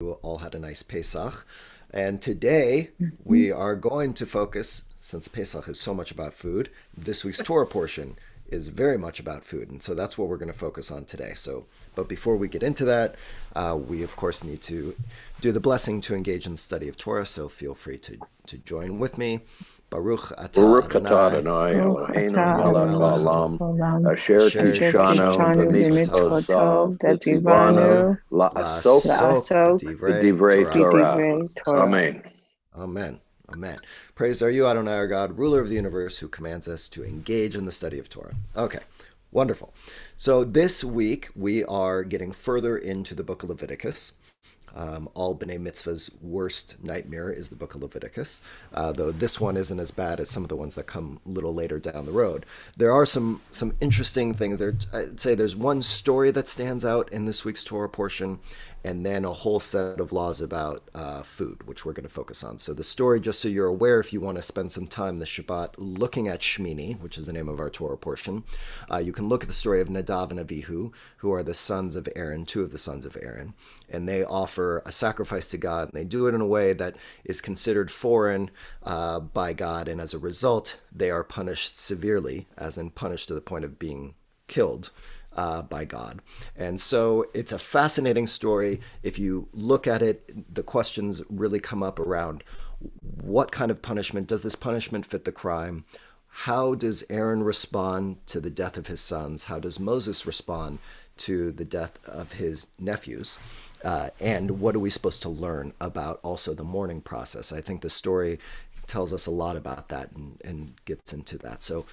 all had a nice Pesach. And today we are going to focus, since Pesach is so much about food, this week's Torah portion is very much about food. And so that's what we're going to focus on today. But before we get into that, we of course need to do the blessing to engage in the study of Torah. So feel free to join with me. Baruch atah Baruch atah Adonai, Adonai Baruch Eloheinu atah Melech melech Adonai haolam, haolam Olam, asher asher asher kiddushanu kiddushanu tishanu b'mitzvotav b'mitzvoto b'mitzvotav v'tzivanu v'tzivanu la'asok la'asok la'asok b'divrei b'divrei Torah. Torah. b'divrei Torah. Amen. Amen. Amen. Praised are you, Adonai, our God, ruler of the universe, who commands us to engage in the study of Torah. Okay, wonderful. So this week we are getting further into the Book of Leviticus. All B'nai Mitzvah's worst nightmare is the Book of Leviticus, though this one isn't as bad as some of the ones that come a little later down the road. There are some interesting things. I'd say there's one story that stands out in this week's Torah portion, and then a whole set of laws about food, which we're going to focus on. So the story, just so you're aware, if you want to spend some time this Shabbat looking at Shemini, which is the name of our Torah portion, you can look at the story of Nadav and Avihu, who are the sons of Aaron, two of the sons of Aaron, and they offer a sacrifice to God, and they do it in a way that is considered foreign by God, and as a result, they are punished severely, as in punished to the point of being killed by God. And so it's a fascinating story. If you look at it, the questions really come up around what kind of punishment, does this punishment fit the crime? How does Aaron respond to the death of his sons? How does Moses respond to the death of his nephews? And what are we supposed to learn about also the mourning process? I think the story tells us a lot about that and gets into that. So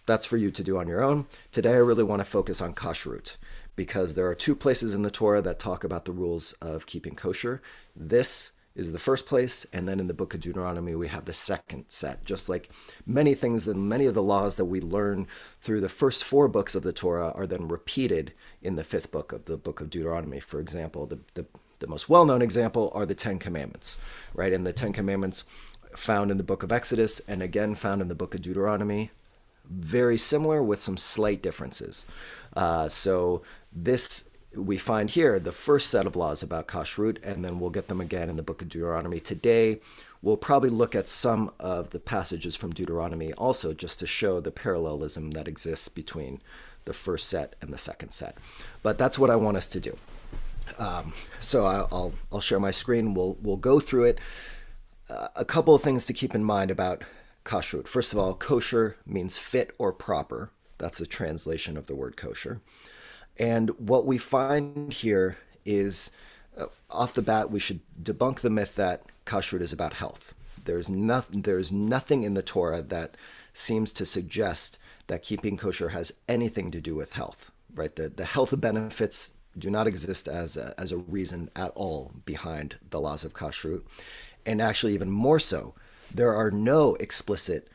that's for you to do on your own. Today, I really want to focus on kashrut because there are two places in the Torah that talk about the rules of keeping kosher. This is the first place, and then in the book of Deuteronomy, we have the second set. Just like many things and many of the laws that we learn through the first four books of the Torah are then repeated in the fifth book of the book of Deuteronomy. For example, the most well-known example are the Ten Commandments, right? And the Ten Commandments found in the book of Exodus and again found in the book of Deuteronomy, very similar with some slight differences. So this we find here the first set of laws about kashrut, and then we'll get them again in the book of Deuteronomy. Today, we'll probably look at some of the passages from Deuteronomy also just to show the parallelism that exists between the first set and the second set. But that's what I want us to do. So I'll share my screen. We'll go through it. A couple of things to keep in mind about kashrut. First of all, kosher means fit or proper. That's a translation of the word kosher. And what we find here is, off the bat, we should debunk the myth that kashrut is about health. There's nothing in the Torah that seems to suggest that keeping kosher has anything to do with health, right? The health benefits do not exist as a reason at all behind the laws of kashrut. And actually, even more so, there are no explicit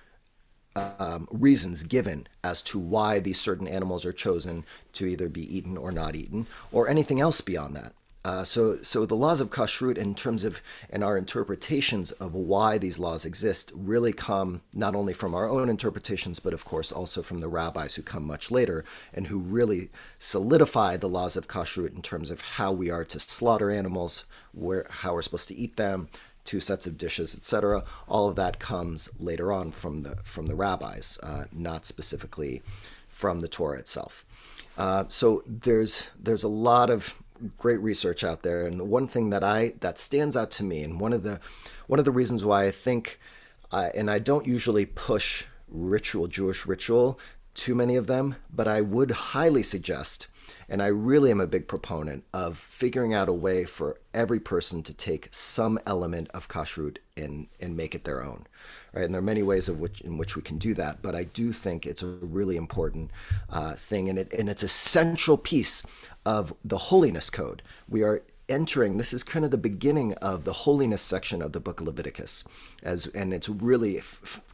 reasons given as to why these certain animals are chosen to either be eaten or not eaten, or anything else beyond that. So the laws of kashrut, in terms of and our interpretations of why these laws exist, really come not only from our own interpretations, but of course also from the rabbis who come much later and who really solidify the laws of kashrut in terms of how we are to slaughter animals, how we're supposed to eat them, two sets of dishes, etc. All of that comes later on from the rabbis, not specifically from the Torah itself. So there's a lot of great research out there, and one thing that stands out to me, and one of the reasons why I think, and I don't usually push Jewish ritual, too many of them, but I would highly suggest. And I really am a big proponent of figuring out a way for every person to take some element of kashrut and make it their own. Right? And there are many ways in which we can do that, but I do think it's a really important thing, and it's a central piece of the holiness code. We are entering, this is kind of the beginning of the holiness section of the book of Leviticus, and it's really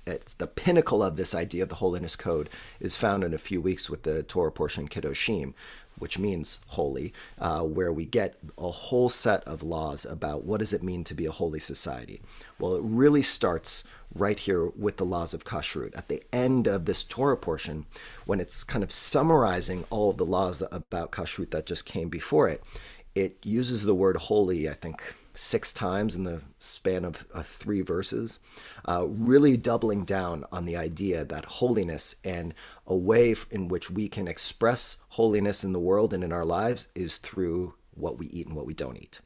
it's the pinnacle of this idea of the holiness code is found in a few weeks with the Torah portion Kedoshim, which means holy, where we get a whole set of laws about what does it mean to be a holy society. Well, it really starts right here with the laws of kashrut. At the end of this Torah portion, when it's kind of summarizing all of the laws about kashrut that just came before it, it uses the word holy, I think, 6 times in the span of 3 verses, really doubling down on the idea that holiness and a way in which we can express holiness in the world and in our lives is through what we eat and what we don't eat.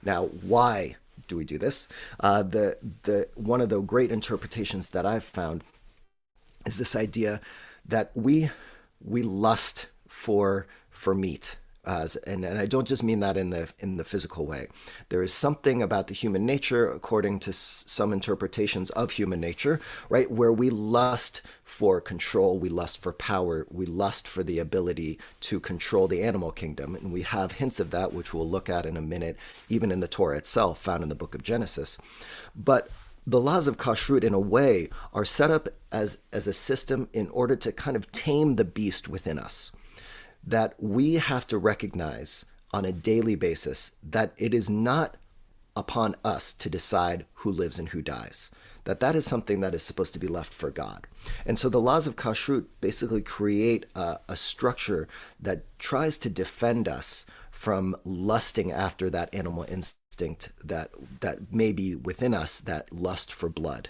Now, why do we do this? One of the great interpretations that I've found is this idea that we lust for meat. And I don't just mean that in the physical way. There is something about the human nature, according to some interpretations of human nature, right, where we lust for control, we lust for power, we lust for the ability to control the animal kingdom. And we have hints of that, which we'll look at in a minute, even in the Torah itself, found in the book of Genesis. But the laws of kashrut, in a way, are set up as a system in order to kind of tame the beast within us. That we have to recognize on a daily basis that it is not upon us to decide who lives and who dies. That is something that is supposed to be left for God. And so the laws of kashrut basically create a structure that tries to defend us from lusting after that animal instinct that may be within us, that lust for blood.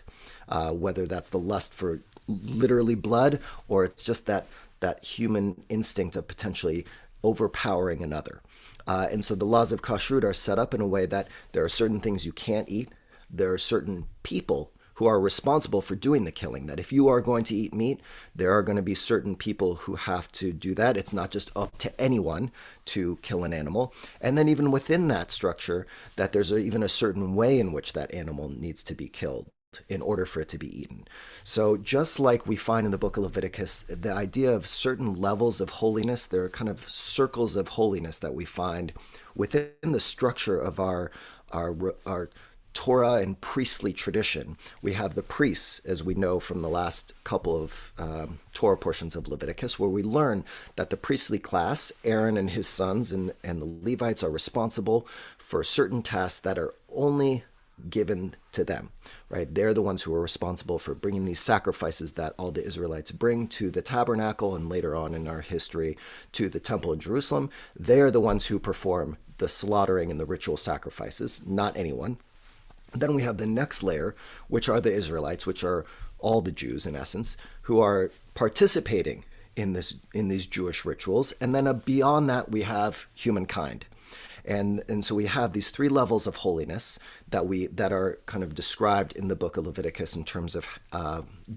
Whether that's the lust for literally blood, or it's just that human instinct of potentially overpowering another. And so the laws of kashrut are set up in a way that there are certain things you can't eat. There are certain people who are responsible for doing the killing. That if you are going to eat meat, there are going to be certain people who have to do that. It's not just up to anyone to kill an animal. And then even within that structure, that there's even a certain way in which that animal needs to be killed in order for it to be eaten. So just like we find in the book of Leviticus, the idea of certain levels of holiness, there are kind of circles of holiness that we find within the structure of our Torah and priestly tradition. We have the priests, as we know from the last couple of Torah portions of Leviticus, where we learn that the priestly class, Aaron and his sons and the Levites, are responsible for certain tasks that are only given to them, right? They're the ones who are responsible for bringing these sacrifices that all the Israelites bring to the tabernacle and later on in our history to the temple in Jerusalem. They're the ones who perform the slaughtering and the ritual sacrifices, not anyone. Then we have the next layer, which are the Israelites, which are all the Jews in essence, who are participating in these Jewish rituals. And then beyond that, we have humankind. And so we have these 3 levels of holiness that are kind of described in the book of Leviticus in terms of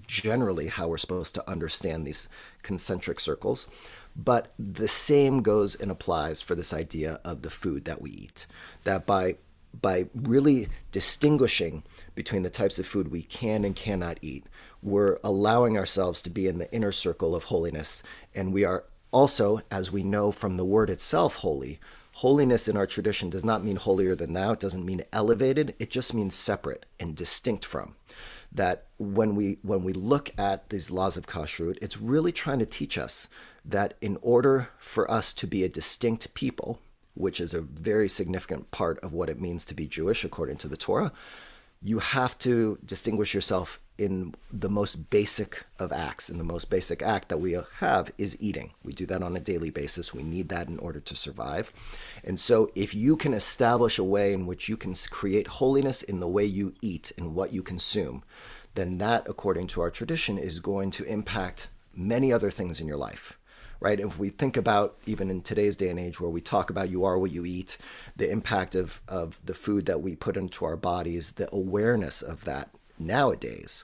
generally how we're supposed to understand these concentric circles. But the same goes and applies for this idea of the food that we eat. That by really distinguishing between the types of food we can and cannot eat, we're allowing ourselves to be in the inner circle of holiness. And we are also, as we know from the word itself, holy. Holiness in our tradition does not mean holier than thou. It doesn't mean elevated. It just means separate and distinct from. That when we look at these laws of kashrut, it's really trying to teach us that in order for us to be a distinct people, which is a very significant part of what it means to be Jewish according to the Torah, you have to distinguish yourself in the most basic of acts. And the most basic act that we have is eating. We do that on a daily basis. We need that in order to survive. And so if you can establish a way in which you can create holiness in the way you eat and what you consume, then that, according to our tradition, is going to impact many other things in your life. Right? If we think about, even in today's day and age where we talk about you are what you eat, the impact of the food that we put into our bodies, the awareness of that nowadays,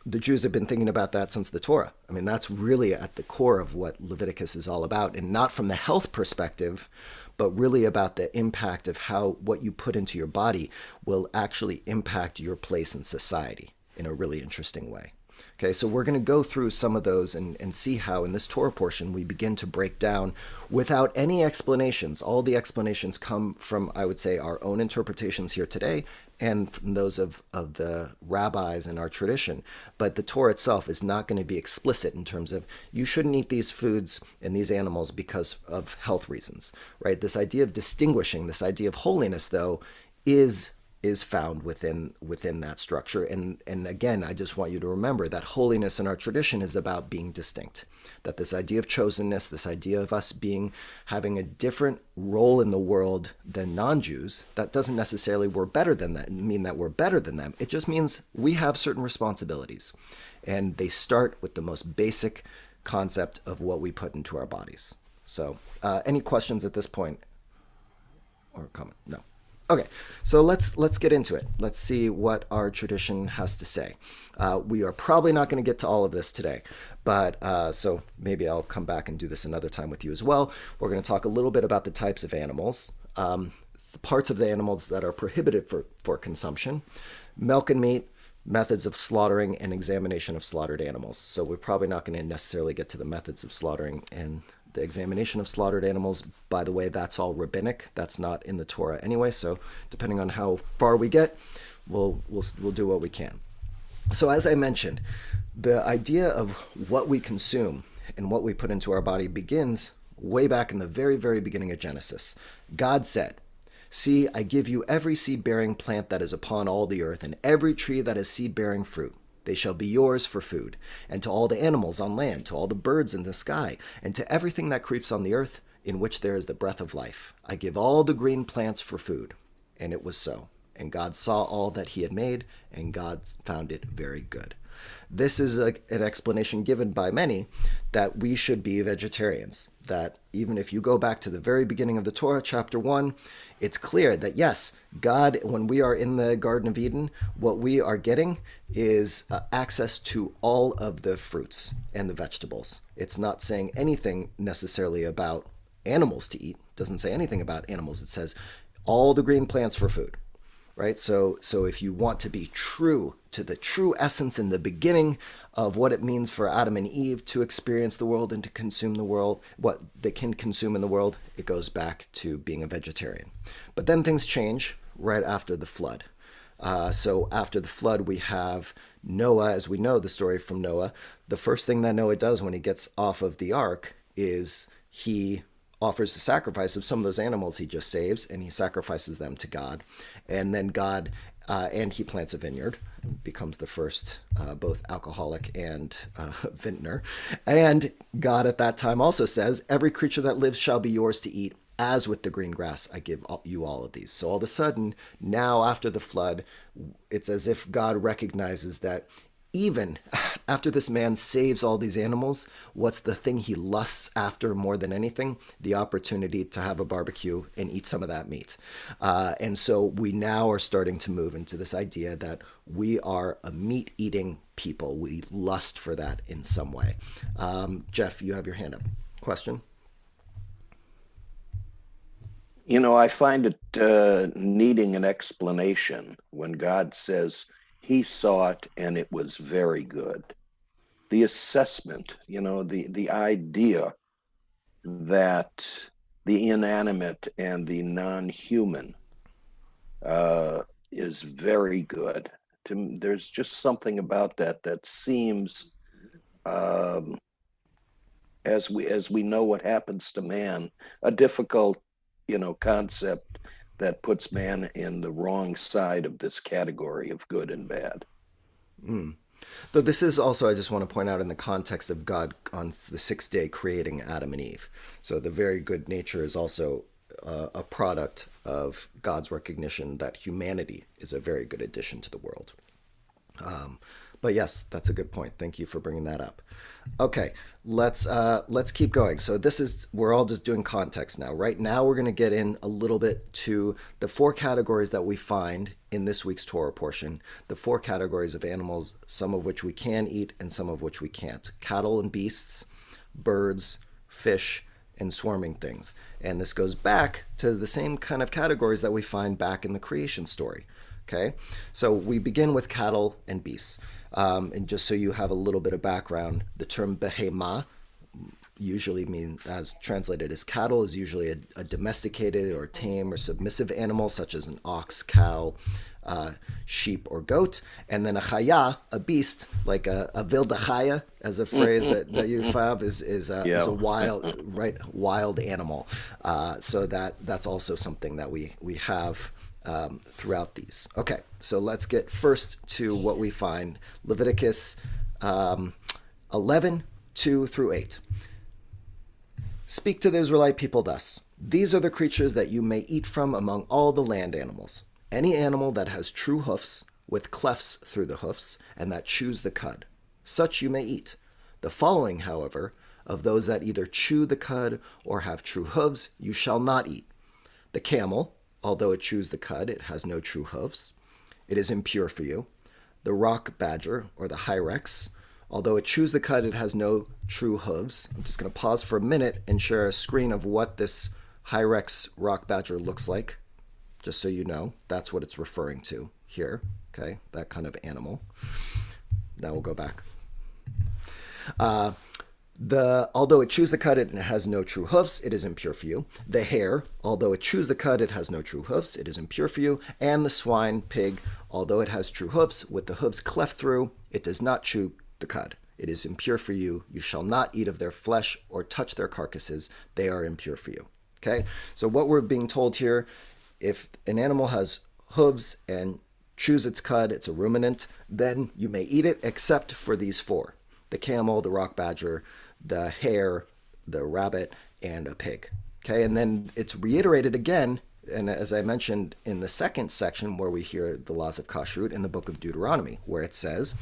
the Jews have been thinking about that since the Torah. I mean, that's really at the core of what Leviticus is all about, and not from the health perspective, but really about the impact of how what you put into your body will actually impact your place in society in a really interesting way. Okay, so we're going to go through some of those and see how in this Torah portion we begin to break down without any explanations. All the explanations come from, I would say, our own interpretations here today and from those of the rabbis in our tradition. But the Torah itself is not going to be explicit in terms of you shouldn't eat these foods and these animals because of health reasons, right? This idea of distinguishing, this idea of holiness, though, is is found within that structure. And again, I just want you to remember that holiness in our tradition is about being distinct. That this idea of chosenness, this idea of us having a different role in the world than non-Jews, that doesn't necessarily mean that we're better than them. It just means we have certain responsibilities. And they start with the most basic concept of what we put into our bodies. So any questions at this point or comment? No. Okay, so let's get into it. Let's see what our tradition has to say. We are probably not going to get to all of this today, but so maybe I'll come back and do this another time with you as well. We're going to talk a little bit about the types of animals, the parts of the animals that are prohibited for consumption, milk and meat, methods of slaughtering, and examination of slaughtered animals. So we're probably not going to necessarily get to the methods of slaughtering and the examination of slaughtered animals. By the way, that's all rabbinic. That's not in the Torah anyway. So depending on how far we get, we'll do what we can. So as I mentioned, the idea of what we consume and what we put into our body begins way back in the very, very beginning of Genesis. God said, "See, I give you every seed-bearing plant that is upon all the earth, and every tree that is seed-bearing fruit. They shall be yours for food, and to all the animals on land, to all the birds in the sky, and to everything that creeps on the earth, in which there is the breath of life. I give all the green plants for food." And it was so. And God saw all that he had made, and God found it very good. This is an explanation given by many that we should be vegetarians. That even if you go back to the very beginning of the Torah, chapter 1, it's clear that yes, God, when we are in the Garden of Eden, what we are getting is access to all of the fruits and the vegetables. It's not saying anything necessarily about animals to eat. It doesn't say anything about animals. It says all the green plants for food. Right? So if you want to be true to the true essence in the beginning of what it means for Adam and Eve to experience the world and to consume the world, what they can consume in the world, it goes back to being a vegetarian. But then things change right after the flood. So after the flood, we have Noah. As we know the story from Noah, the first thing that Noah does when he gets off of the ark is he offers the sacrifice of some of those animals he just saves, and he sacrifices them to God. And then and he plants a vineyard, becomes the first both alcoholic and vintner. And God at that time also says, "Every creature that lives shall be yours to eat, as with the green grass, I give you all of these." So all of a sudden, now after the flood, it's as if God recognizes that even after this man saves all these animals, what's the thing he lusts after more than anything? The opportunity to have a barbecue and eat some of that meat. And so we now are starting to move into this idea that we are a meat-eating people. We lust for that in some way. Jeff, you have your hand up. Question? I find it needing an explanation when God says he saw it and it was very good. The assessment, the idea that the inanimate and the non-human is very good. There's just something about that seems, as we know what happens to man, a difficult, concept that puts man in the wrong side of this category of good and bad. Though this is also, I just want to point out, in the context of God on the sixth day creating Adam and Eve. So the very good nature is also a product of God's recognition that humanity is a very good addition to the world. But yes, that's a good point. Thank you for bringing that up. Okay, let's keep going. So we're all just doing context now. Right now, we're going to get in a little bit to the four categories that we find in this week's Torah portion. The four categories of animals, some of which we can eat and some of which we can't. Cattle and beasts, birds, fish, and swarming things. And this goes back to the same kind of categories that we find back in the creation story. Okay, so we begin with cattle and beasts. And just so you have a little bit of background, the term behema usually means, as translated as cattle, is usually a domesticated or tame or submissive animal, such as an ox, cow, sheep, or goat. And then a chaya, a beast, like a vilda chaya, as a phrase that you have, is a wild animal. So that's also something that we have throughout these. Okay, so let's get first to what we find. Leviticus 11, 2 through 8. Speak to the Israelite people thus. These are the creatures that you may eat from among all the land animals. Any animal that has true hoofs, with clefts through the hoofs, and that chews the cud. Such you may eat. The following, however, of those that either chew the cud or have true hooves, you shall not eat. The camel, although it chews the cud, it has no true hooves. It is impure for you. The rock badger, or the hyrax, although it chews the cud, it has no true hooves. I'm just going to pause for a minute and share a screen of what this hyrax rock badger looks like, just so you know. That's what it's referring to here, okay? That kind of animal. Now we'll go back. Although it chews the cud, it has no true hoofs, it is impure for you. The hare, although it chews the cud, it has no true hoofs, it is impure for you. And the swine, pig, although it has true hoofs, with the hooves cleft through, it does not chew the cud. It is impure for you. You shall not eat of their flesh or touch their carcasses. They are impure for you. Okay? So what we're being told here, if an animal has hooves and chews its cud, it's a ruminant, then you may eat it except for these four: the camel, the rock badger, the hare, the rabbit, and a pig. Okay, and then it's reiterated again, and as I mentioned in the second section where we hear the laws of kashrut in the book of Deuteronomy, where it says,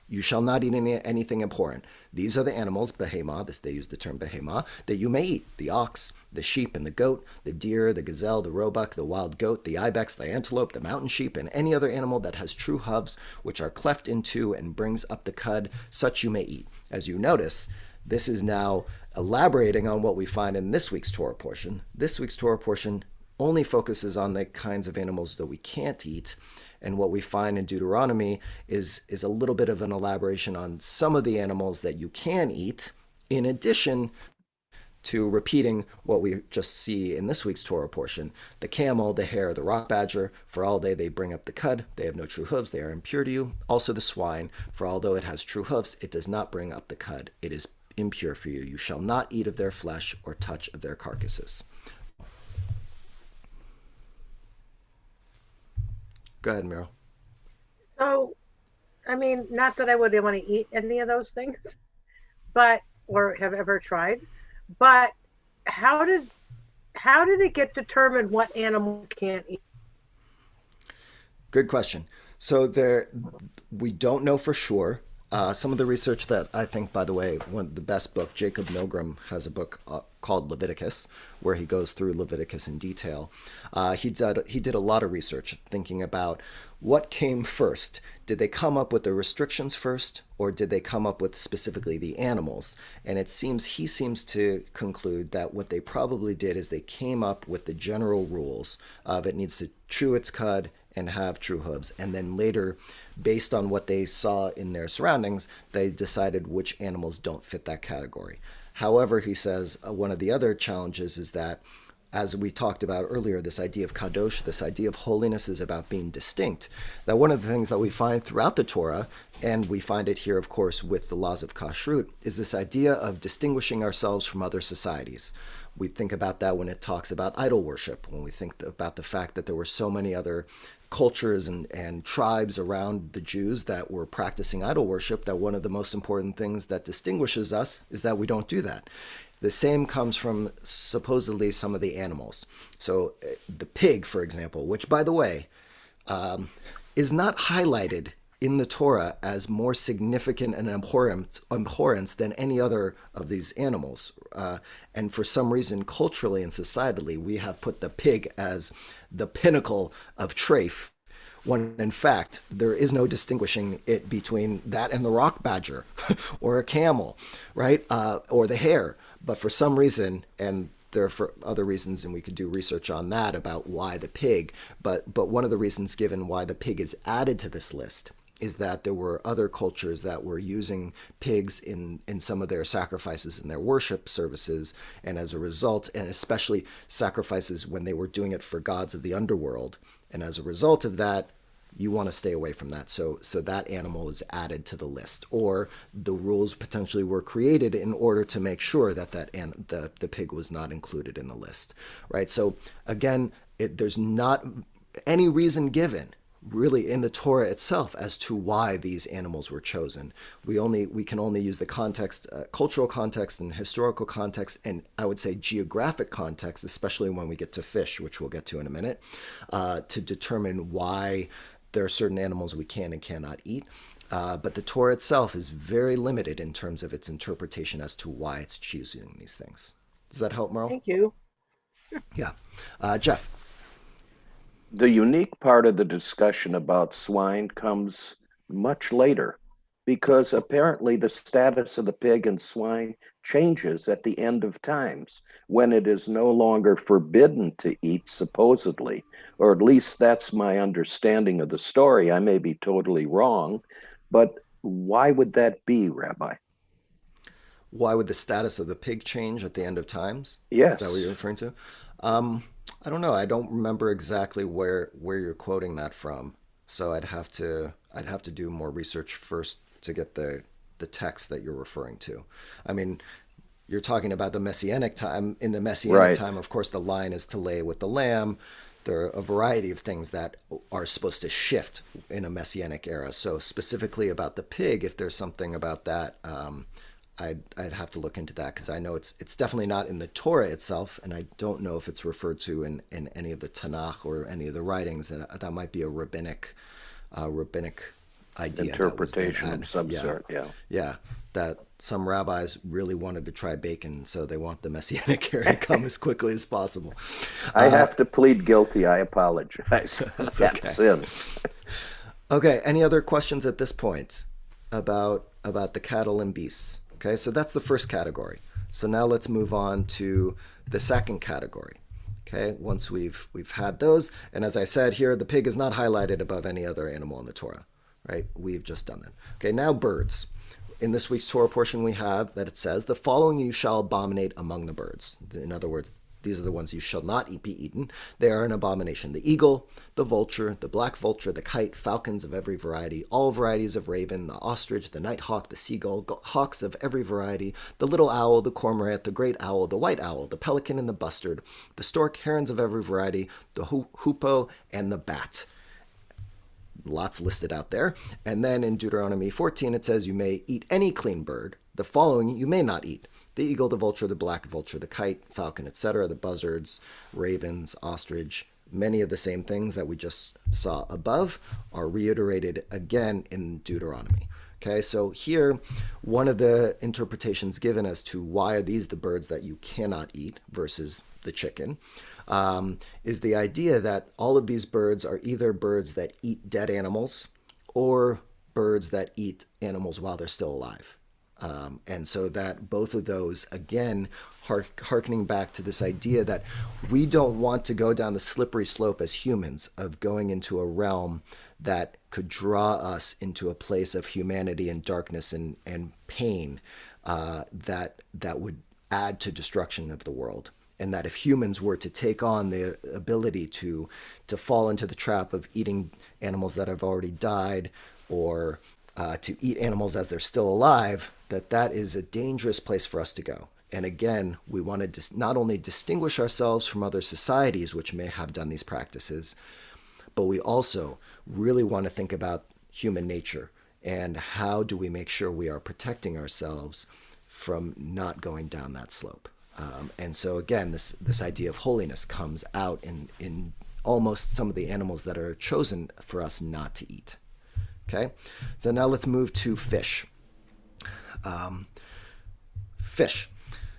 you shall not eat anything abhorrent. These are the animals, behemah, they use the term behemah, that you may eat: the ox, the sheep and the goat, the deer, the gazelle, the roebuck, the wild goat, the ibex, the antelope, the mountain sheep, and any other animal that has true hooves, which are cleft in two and brings up the cud, such you may eat. As you notice, this is now elaborating on what we find in this week's Torah portion. This week's Torah portion only focuses on the kinds of animals that we can't eat. And what we find in Deuteronomy is a little bit of an elaboration on some of the animals that you can eat, in addition to repeating what we just see in this week's Torah portion. The camel, the hare, the rock badger, for all they bring up the cud, they have no true hooves, they are impure to you. Also the swine, for although it has true hooves, it does not bring up the cud, it is impure for you. You shall not eat of their flesh or touch of their carcasses. Go ahead, Meryl. So, I mean, not that I would want to eat any of those things, but or have ever tried, but how did it get determined what animal can't eat? Good question. So we don't know for sure. Some of the research that I think, by the way, one of the best book, Jacob Milgram has a book called Leviticus, where he goes through Leviticus in detail. He did a lot of research thinking about what came first. Did they come up with the restrictions first, or did they come up with specifically the animals? And he seems to conclude that what they probably did is they came up with the general rules of it needs to chew its cud and have true hooves. And then later, based on what they saw in their surroundings, they decided which animals don't fit that category. However, he says one of the other challenges is that, as we talked about earlier, this idea of kadosh, this idea of holiness is about being distinct. That one of the things that we find throughout the Torah, and we find it here, of course, with the laws of kashrut, is this idea of distinguishing ourselves from other societies. We think about that when it talks about idol worship, when we think about the fact that there were so many other cultures and tribes around the Jews that were practicing idol worship, that one of the most important things that distinguishes us is that we don't do that. The same comes from supposedly some of the animals. So the pig, for example, which, by the way, is not highlighted in the Torah as more significant and abhorrence than any other of these animals. And for some reason, culturally and societally, we have put the pig as the pinnacle of treif, when in fact, there is no distinguishing it between that and the rock badger or a camel, right? Or the hare. But for some reason, and there are for other reasons, and we could do research on that about why the pig, but one of the reasons given why the pig is added to this list is that there were other cultures that were using pigs in some of their sacrifices in their worship services, and as a result, and especially sacrifices when they were doing it for gods of the underworld, and as a result of that, you want to stay away from that. So that animal is added to the list, or the rules potentially were created in order to make sure that the pig was not included in the list, right? So again, there's not any reason given really in the Torah itself as to why these animals were chosen. We can only use the context, cultural context and historical context, and I would say geographic context, especially when we get to fish, which we'll get to in a minute, to determine why there are certain animals we can and cannot eat. But the Torah itself is very limited in terms of its interpretation as to why it's choosing these things. Does that help, Merle? Thank you. Yeah. Jeff. The unique part of the discussion about swine comes much later, because apparently the status of the pig and swine changes at the end of times, when it is no longer forbidden to eat, supposedly, or at least that's my understanding of the story. I may be totally wrong, but why would that be, Rabbi? Why would the status of the pig change at the end of times? Yes. Is that what you're referring to? I don't know. I don't remember exactly where you're quoting that from. So I'd have to do more research first to get the text that you're referring to. I mean, you're talking about the Messianic time. In the Messianic time, of course, the line is to lay with the lamb. There are a variety of things that are supposed to shift in a Messianic era. So specifically about the pig, if there's something about that, I'd have to look into that, because I know it's definitely not in the Torah itself, and I don't know if it's referred to in any of the Tanakh or any of the writings. And that might be a rabbinic idea, interpretation of some sort. Yeah, that some rabbis really wanted to try bacon, so they want the Messianic era to come as quickly as possible. I have to plead guilty. I apologize. That's That's okay. sin. Okay. Any other questions at this point about the cattle and beasts? Okay, so that's the first category. So now let's move on to the second category. Okay, once we've had those, and as I said here, the pig is not highlighted above any other animal in the Torah, right? We've just done that. Okay, now birds. In this week's Torah portion, we have that it says, "The following you shall abominate among the birds." In other words, these are the ones you shall not be eaten. They are an abomination: the eagle, the vulture, the black vulture, the kite, falcons of every variety, all varieties of raven, the ostrich, the nighthawk, the seagull, hawks of every variety, the little owl, the cormorant, the great owl, the white owl, the pelican and the bustard, the stork, herons of every variety, the hoopoe, and the bat. Lots listed out there. And then in Deuteronomy 14, it says, "You may eat any clean bird. The following you may not eat: the eagle, the vulture, the black vulture, the kite, falcon, etc., the buzzards, ravens, ostrich." Many of the same things that we just saw above are reiterated again in Deuteronomy. Okay, so here, one of the interpretations given as to why are these the birds that you cannot eat versus the chicken, is the idea that all of these birds are either birds that eat dead animals or birds that eat animals while they're still alive. And so that both of those, again, hearkening back to this idea that we don't want to go down the slippery slope as humans of going into a realm that could draw us into a place of humanity and darkness and pain, that would add to destruction of the world. And that if humans were to take on the ability to fall into the trap of eating animals that have already died, or to eat animals as they're still alive, that is a dangerous place for us to go. And again, we want to not only distinguish ourselves from other societies which may have done these practices, but we also really want to think about human nature and how do we make sure we are protecting ourselves from not going down that slope. And so again, this idea of holiness comes out in almost some of the animals that are chosen for us not to eat. Okay, so now let's move to fish. Fish.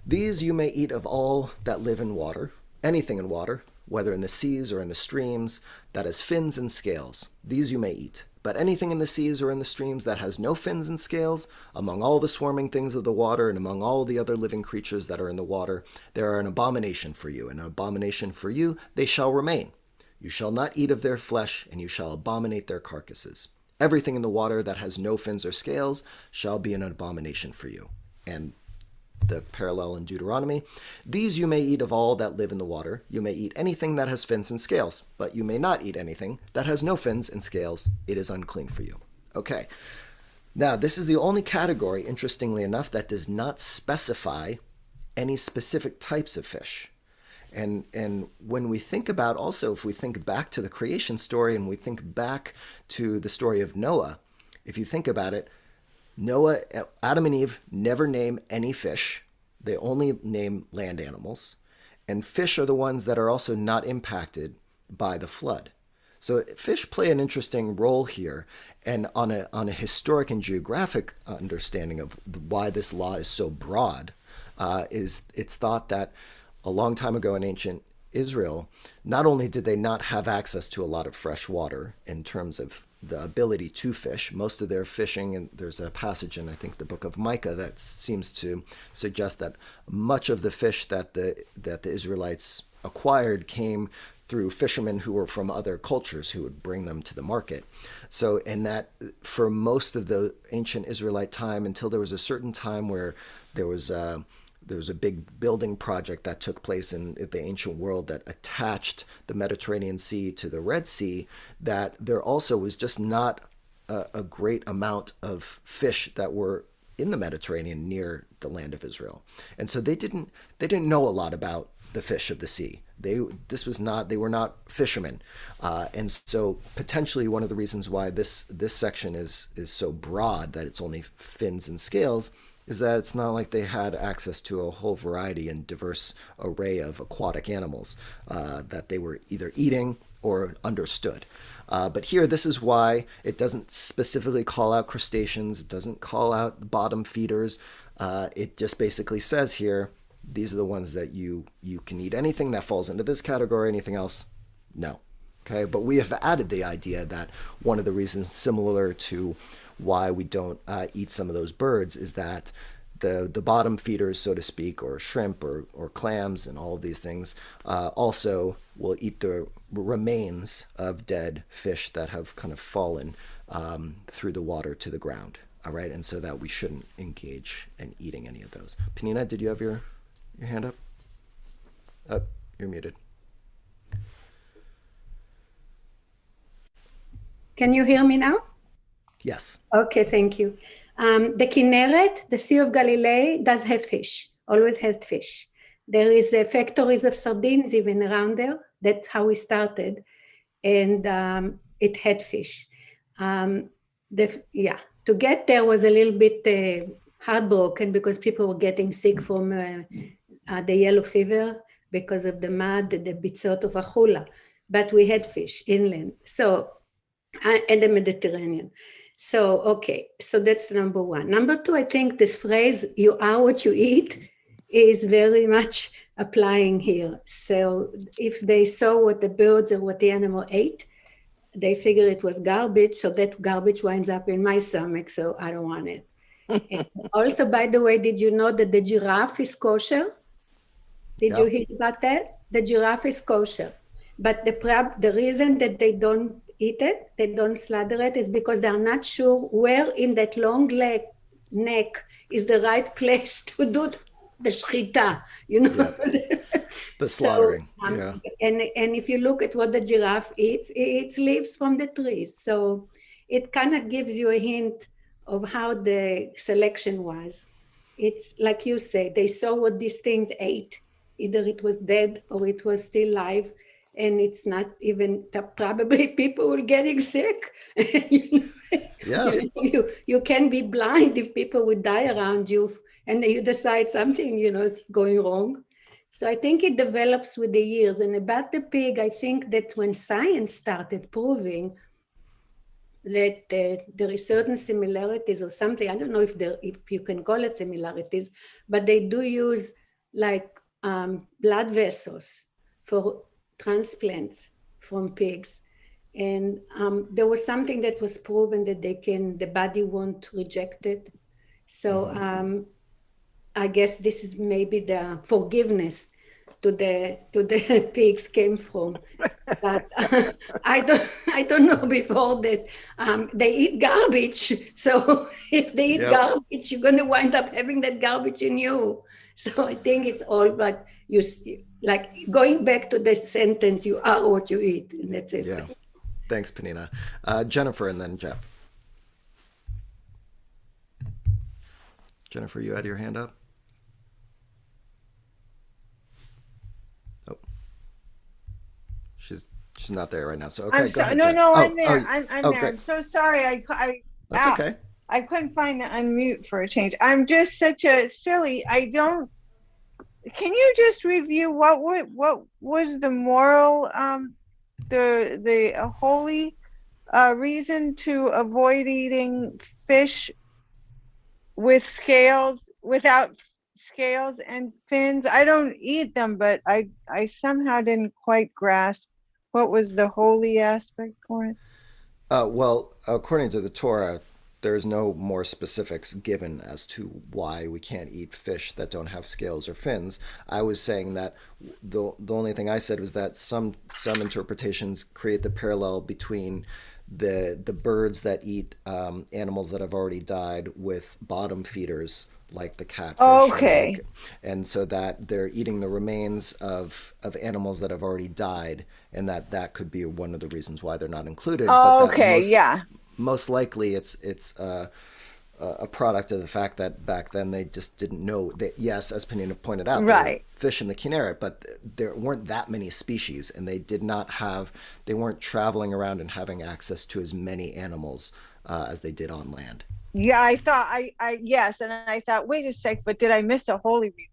These you may eat of all that live in water, anything in water, whether in the seas or in the streams, that has fins and scales. These you may eat. But anything in the seas or in the streams that has no fins and scales, among all the swarming things of the water and among all the other living creatures that are in the water, they are an abomination for you. An abomination for you, they shall remain. You shall not eat of their flesh, and you shall abominate their carcasses. Everything in the water that has no fins or scales shall be an abomination for you. And the parallel in Deuteronomy, these you may eat of all that live in the water. You may eat anything that has fins and scales, but you may not eat anything that has no fins and scales. It is unclean for you. Okay. Now, this is the only category, interestingly enough, that does not specify any specific types of fish. And when we think about, also, if we think back to the creation story and we think back to the story of Noah, if you think about it, Noah, Adam and Eve never name any fish. They only name land animals. And fish are the ones that are also not impacted by the flood. So fish play an interesting role here. And on a historic and geographic understanding of why this law is so broad, is it's thought that a long time ago in ancient Israel, not only did they not have access to a lot of fresh water in terms of the ability to fish, most of their fishing, and there's a passage in, I think, the Book of Micah that seems to suggest that much of the fish that the Israelites acquired came through fishermen who were from other cultures who would bring them to the market. So, in that, for most of the ancient Israelite time, until there was a certain time where there was a big building project that took place in the ancient world that attached the Mediterranean Sea to the Red Sea, that there also was just not a great amount of fish that were in the Mediterranean near the land of Israel. And so they didn't know a lot about the fish of the sea. They were not fishermen. And so potentially one of the reasons why this section is so broad, that it's only fins and scales, is that it's not like they had access to a whole variety and diverse array of aquatic animals that they were either eating or understood. But here, this is why it doesn't specifically call out crustaceans. It doesn't call out bottom feeders. It just basically says here, these are the ones that you can eat. Anything that falls into this category, anything else, no. Okay, but we have added the idea that one of the reasons, similar to why we don't eat some of those birds, is that the bottom feeders, so to speak, or shrimp or clams and all of these things, also will eat the remains of dead fish that have kind of fallen through the water to the ground. All right, and so that we shouldn't engage in eating any of those. Penina, did you have your hand up? Oh, you're muted. Can you hear me now? Yes. Okay, thank you. The Kinneret, the Sea of Galilee, does have fish, always has fish. There is factories of sardines even around there. That's how we started. And it had fish. To get there was a little bit heartbroken because people were getting sick from the yellow fever because of the mud, the bitzot of Achula. But we had fish inland, and the Mediterranean. So, okay, so that's number one. Number two, I think this phrase, you are what you eat, is very much applying here. So if they saw what the birds or what the animal ate, they figure it was garbage, so that garbage winds up in my stomach, so I don't want it. And also, by the way, did you know that the giraffe is kosher? Did you hear about that? The giraffe is kosher. But the reason that they don't eat it, they don't slaughter it, is because they're not sure where in that long neck is the right place to do the shchita, you know. Yep. The slaughtering. And if you look at what the giraffe eats, it eats leaves from the trees. So it kind of gives you a hint of how the selection was. It's like you say, they saw what these things ate. Either it was dead or it was still alive. And it's not even, probably people were getting sick. You can be blind if people would die around you and you decide something, is going wrong. So I think it develops with the years. And about the pig, I think that when science started proving that there is certain similarities or something, I don't know if you can call it similarities, but they do use like blood vessels for transplants from pigs. And there was something that was proven that the body won't reject it. So I guess this is maybe the forgiveness to the pigs came from. But I don't know before that they eat garbage. So if they eat garbage, you're going to wind up having that garbage in you. So I think it's all, but like going back to the sentence, you are what you eat, and that's it. Yeah. Thanks, Penina. Jennifer and then Jeff. Jennifer, you had your hand up? Oh. She's not there right now. So okay, I'm go ahead. no, Jen. no, Oh, I'm there. oh, I'm oh, there. great. I'm so sorry. That's okay. I couldn't find the unmute for a change. I'm just such a silly. I don't. Can you just review what was the moral, the holy reason to avoid eating fish with scales, without scales and fins? I don't eat them, but I somehow didn't quite grasp what was the holy aspect for it. Well, according to the Torah, there's no more specifics given as to why we can't eat fish that don't have scales or fins. I was saying that the only thing I said was that some interpretations create the parallel between the birds that eat animals that have already died with bottom feeders like the catfish, Okay. and so that they're eating the remains of animals that have already died, and that could be one of the reasons why they're not included. But that Okay, yeah. most likely it's a product of the fact that back then they just didn't know that. Yes, as Panina pointed out, there were Right. fish in the Kinneret, but there weren't that many species, and they weren't traveling around and having access to as many animals as they did on land. Yeah, I thought yes, and I thought, wait a sec, but did I miss a holy reason?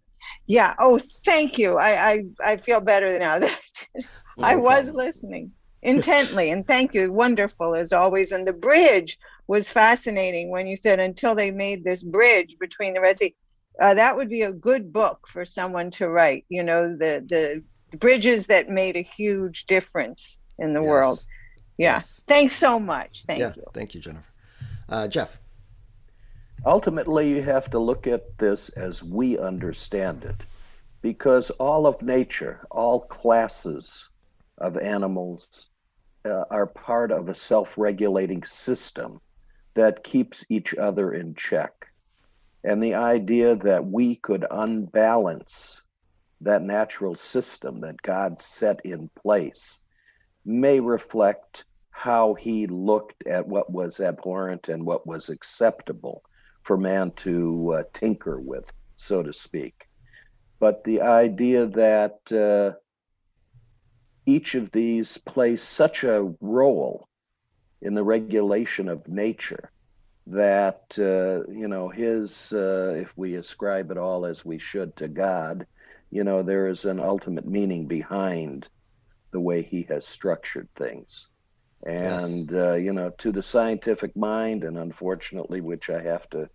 Yeah. Oh, thank you. I feel better now that I No was problem. listening intently, and thank you. Wonderful as always. And the bridge was fascinating when you said until they made this bridge between the Red Sea. That would be a good book for someone to write. You know, the bridges that made a huge difference in the world. Yes. Yeah. Yes. Thanks so much. Thank you. Thank you, Jennifer. Jeff. Ultimately, you have to look at this as we understand it, because all of nature, all classes of animals are part of a self-regulating system that keeps each other in check. And the idea that we could unbalance that natural system that God set in place may reflect how he looked at what was abhorrent and what was acceptable for man to tinker with, so to speak. But the idea that each of these plays such a role in the regulation of nature that, if we ascribe it all as we should to God, there is an ultimate meaning behind the way he has structured things. And, Yes. To the scientific mind, and unfortunately, which I have to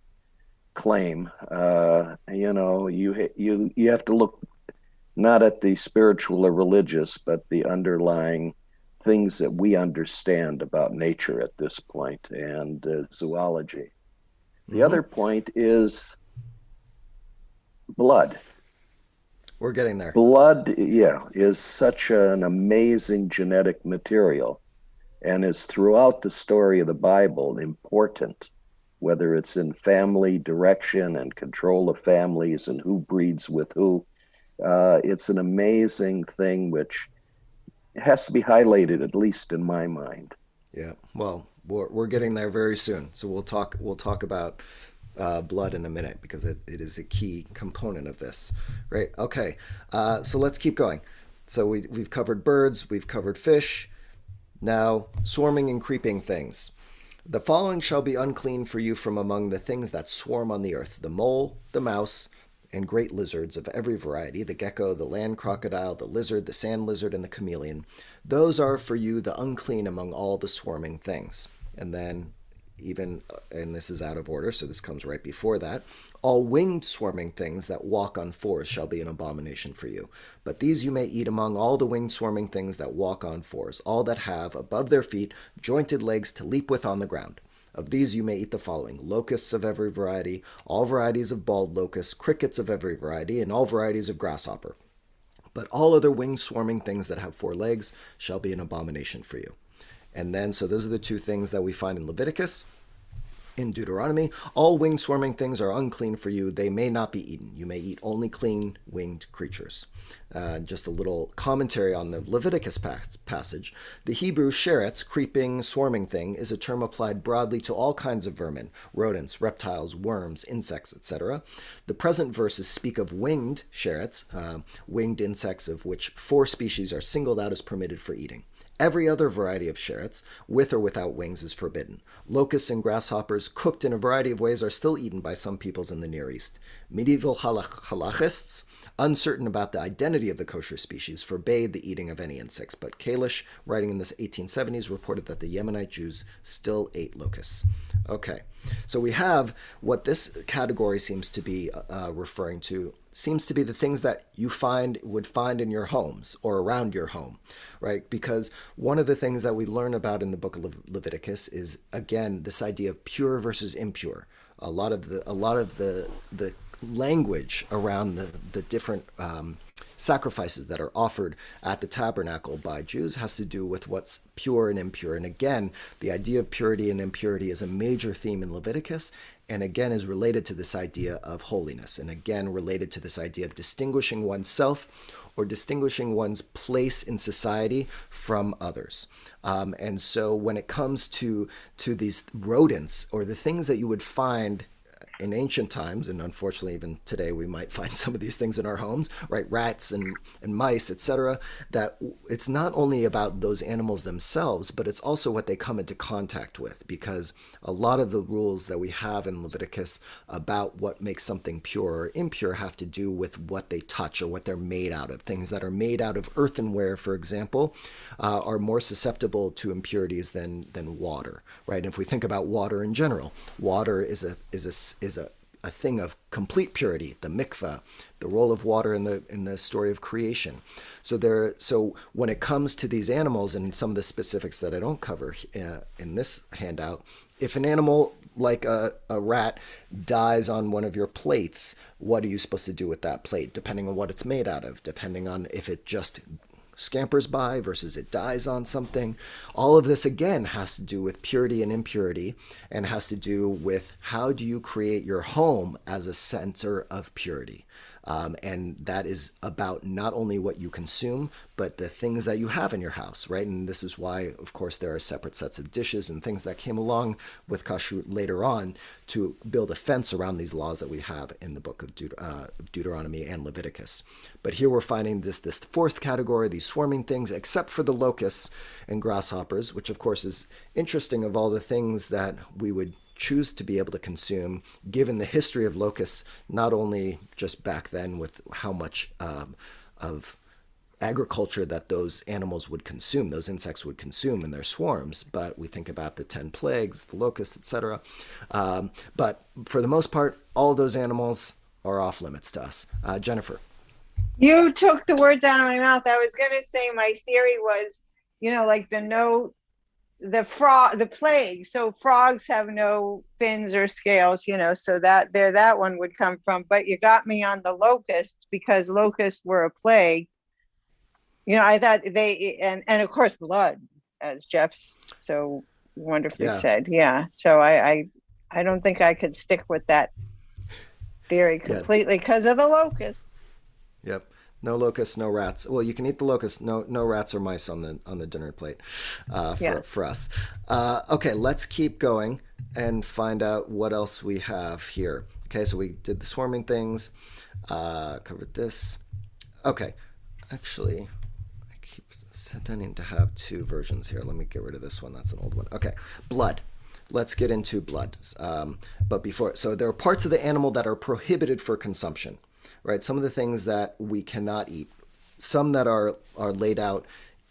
claim, you have to look not at the spiritual or religious, but the underlying things that we understand about nature at this point and zoology. The other point is blood. We're getting there. Blood, is such an amazing genetic material and is throughout the story of the Bible important, whether it's in family direction and control of families and who breeds with who. It's an amazing thing which has to be highlighted, at least in my mind. Yeah. Well, we're getting there very soon. So we'll talk about blood in a minute because it is a key component of this. Right. Okay. So let's keep going. So we've covered birds, we've covered fish. Now, swarming and creeping things. The following shall be unclean for you from among the things that swarm on the earth: the mole, the mouse, and great lizards of every variety, the gecko, the land crocodile, the lizard, the sand lizard, and the chameleon. Those are for you the unclean among all the swarming things. And then and this is out of order, so this comes right before that. All winged swarming things that walk on fours shall be an abomination for you. But these you may eat among all the winged swarming things that walk on fours, all that have above their feet jointed legs to leap with on the ground. Of these you may eat the following: locusts of every variety, all varieties of bald locusts, crickets of every variety, and all varieties of grasshopper. But all other winged swarming things that have 4 legs shall be an abomination for you. And then, so those are the 2 things that we find in Leviticus. In Deuteronomy, all winged swarming things are unclean for you. They may not be eaten. You may eat only clean winged creatures. Just a little commentary on the Leviticus passage. The Hebrew sheretz, creeping, swarming thing, is a term applied broadly to all kinds of vermin, rodents, reptiles, worms, insects, etc. The present verses speak of winged sheretz, winged insects of which 4 species are singled out as permitted for eating: Every other variety of sherets, with or without wings, is forbidden. Locusts and grasshoppers, cooked in a variety of ways, are still eaten by some peoples in the Near East. Medieval halachists, uncertain about the identity of the kosher species, forbade the eating of any insects, but Kalish, writing in the 1870s, reported that the Yemenite Jews still ate locusts. Okay, so we have what this category seems to be referring to, seems to be the things that you would find in your homes or around your home, right? Because one of the things that we learn about in the book of Leviticus is, again, this idea of pure versus impure. A lot of the language around the different sacrifices that are offered at the tabernacle by Jews has to do with what's pure and impure. And again, the idea of purity and impurity is a major theme in Leviticus, and again is related to this idea of holiness, and again related to this idea of distinguishing oneself or distinguishing one's place in society from others. And so when it comes to these rodents, or the things that you would find in ancient times, and unfortunately even today we might find some of these things in our homes, right? Rats and mice, etc., that it's not only about those animals themselves, but it's also what they come into contact with, because a lot of the rules that we have in Leviticus about what makes something pure or impure have to do with what they touch or what they're made out of. Things that are made out of earthenware, for example, are more susceptible to impurities than water, right? And if we think about water in general, water is a thing of complete purity, the mikvah, the role of water in the story of creation. So when it comes to these animals and some of the specifics that I don't cover in this handout, if an animal like a rat dies on one of your plates, what are you supposed to do with that plate? Depending on what it's made out of, depending on if it just scampers by versus it dies on something. All of this, again, has to do with purity and impurity, and has to do with how do you create your home as a center of purity. And that is about not only what you consume, but the things that you have in your house, right? And this is why, of course, there are separate sets of dishes and things that came along with kashrut later on to build a fence around these laws that we have in the book of Deuteronomy and Leviticus. But here we're finding this fourth category, these swarming things, except for the locusts and grasshoppers, which, of course, is interesting of all the things that we would choose to be able to consume, given the history of locusts, not only just back then with how much of agriculture that those animals would consume, those insects would consume in their swarms, but we think about the 10 plagues, the locusts, etc. But for the most part, all of those animals are off limits to us. Jennifer. You took the words out of my mouth. I was going to say my theory was, like the plague. So frogs have no fins or scales, so that one would come from. But you got me on the locusts, because locusts were a plague. I thought and of course blood, as Jeff so wonderfully said. Yeah. So I don't think I could stick with that theory completely because of the locusts. Yep. No locusts, no rats. Well, you can eat the locusts. No rats or mice on the dinner plate for us. Okay, let's keep going and find out what else we have here. Okay, so we did the swarming things, covered this. Okay, actually, I keep tending to have two versions here. Let me get rid of this one. That's an old one. Okay, blood. Let's get into blood. But before, so there are parts of the animal that are prohibited for consumption. Right, some of the things that we cannot eat, some that are laid out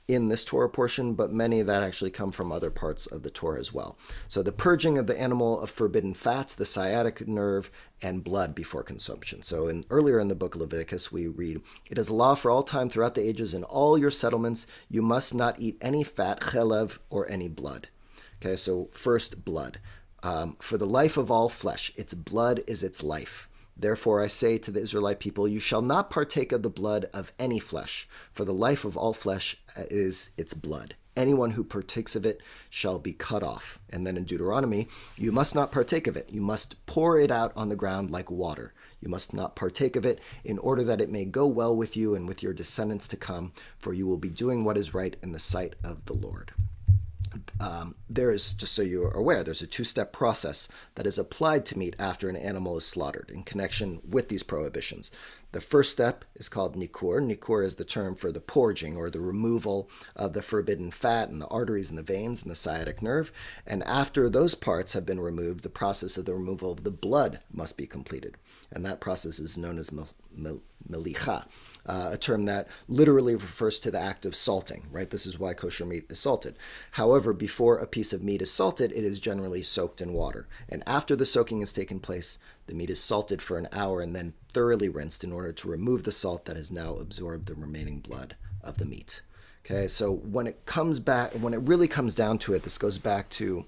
in this Torah portion, but many that actually come from other parts of the Torah as well. So the purging of the animal of forbidden fats, the sciatic nerve, and blood before consumption. So earlier in the book of Leviticus, we read, "It is a law for all time throughout the ages in all your settlements. You must not eat any fat, chelev, or any blood." Okay, so first, blood. For the life of all flesh, its blood is its life. Therefore I say to the Israelite people, you shall not partake of the blood of any flesh, for the life of all flesh is its blood. Anyone who partakes of it shall be cut off. And then in Deuteronomy, you must not partake of it. You must pour it out on the ground like water. You must not partake of it in order that it may go well with you and with your descendants to come, for you will be doing what is right in the sight of the Lord. there is, just so you are aware, there's a two-step process that is applied to meat after an animal is slaughtered in connection with these prohibitions. The first step is called nikur. Nikur is the term for the purging or the removal of the forbidden fat and the arteries and the veins and the sciatic nerve. And after those parts have been removed, the process of the removal of the blood must be completed. And that process is known as melicha, a term that literally refers to the act of salting, right? This is why kosher meat is salted. However, before a piece of meat is salted, it is generally soaked in water. And after the soaking has taken place, the meat is salted for an hour and then thoroughly rinsed in order to remove the salt that has now absorbed the remaining blood of the meat. Okay, so when it really comes down to it, this goes back to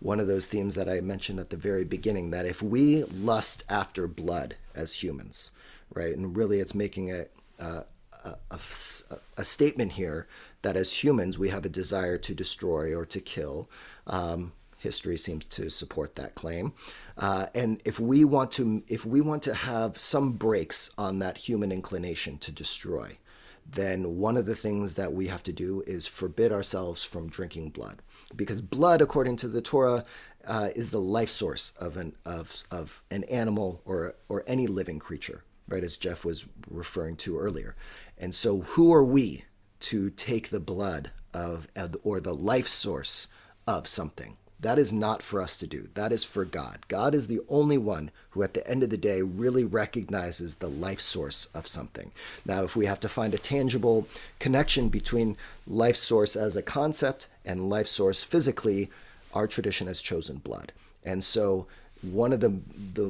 one of those themes that I mentioned at the very beginning, that if we lust after blood as humans, right, and really it's making a statement here that as humans we have a desire to destroy or to kill. History seems to support that claim, and if we want to have some brakes on that human inclination to destroy, then one of the things that we have to do is forbid ourselves from drinking blood, because blood, according to the Torah, is the life source of an animal or any living creature, right? As Jeff was referring to earlier. And so, who are we to take the blood of or the life source of something? That is not for us to do. That is for God. God is the only one who at the end of the day really recognizes the life source of something. Now, if we have to find a tangible connection between life source as a concept and life source physically, our tradition has chosen blood. And so one of the